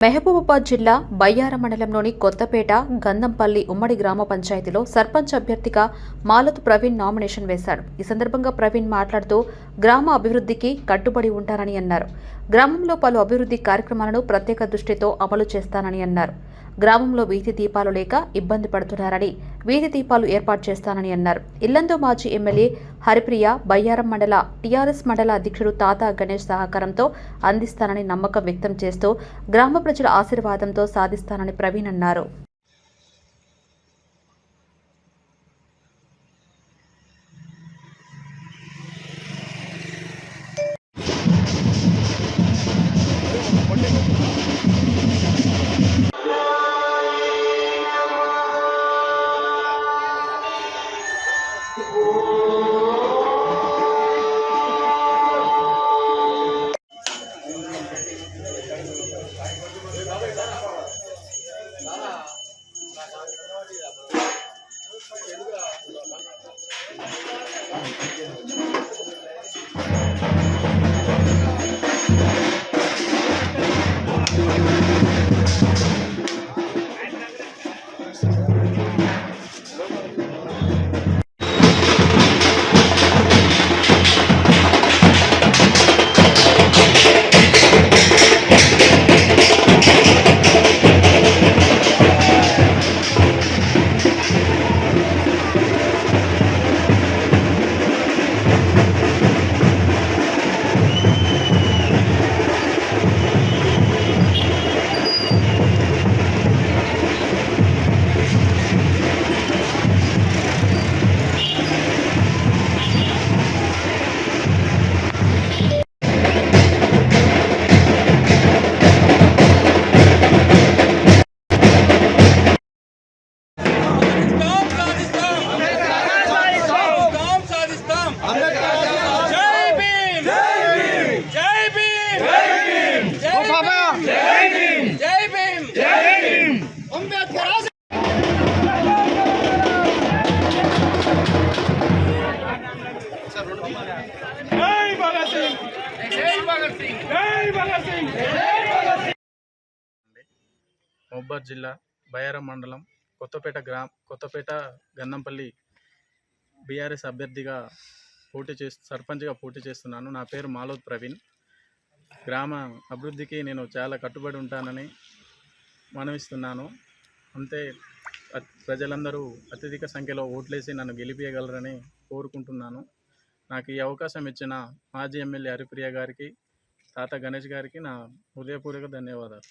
మహబూబాబాద్ జిల్లా బయ్యారం మండలంలోని కొత్తపేట గంధంపల్లి ఉమ్మడి గ్రామ పంచాయతీలో సర్పంచ్ అభ్యర్థిగా మాలతు ప్రవీణ్ నామినేషన్ వేశాడు. ఈ సందర్భంగా ప్రవీణ్ మాట్లాడుతూ గ్రామ అభివృద్ధికి కట్టుబడి ఉంటానని అన్నారు. గ్రామంలో పలు అభివృద్ధి కార్యక్రమాలను ప్రత్యేక దృష్టితో అమలు చేస్తానని అన్నారు. గ్రామంలో వీధి దీపాలు లేక ఇబ్బంది పడుతున్నారని వీధి దీపాలు ఏర్పాటు చేస్తానని అన్నారు. ఇల్లందు మాజీ ఎమ్మెల్యే హరిప్రియ బయ్యారం మండల టీఆర్ఎస్ మండల అధ్యక్షుడు తాతా గణేష్ సహకారంతో అందిస్తానని నమ్మకం వ్యక్తం చేస్తూ గ్రామ ప్రజల ఆశీర్వాదంతో సాధిస్తానని ప్రవీణ్ అన్నారు. మహబూబాబాద్ జిల్లా బయ్యారం మండలం కొత్తపేట గంధంపల్లి బీఆర్ఎస్ అభ్యర్థిగా సర్పంచ్గా పోటీ చేస్తున్నాను. నా పేరు మాలతు ప్రవీణ్. గ్రామ అభివృద్ధికి నేను చాలా కట్టుబడి ఉంటానని మనవిస్తున్నాను. అంతే ప్రజలందరూ అత్యధిక సంఖ్యలో ఓట్లేసి నన్ను గెలిపించగలరని కోరుకుంటున్నాను. నాకు ఈ అవకాశం ఇచ్చిన మాజీ ఎమ్మెల్యే హరిప్రియ గారికి, తాత గణేష్ గారికి నా హృదయపూర్వక ధన్యవాదాలు.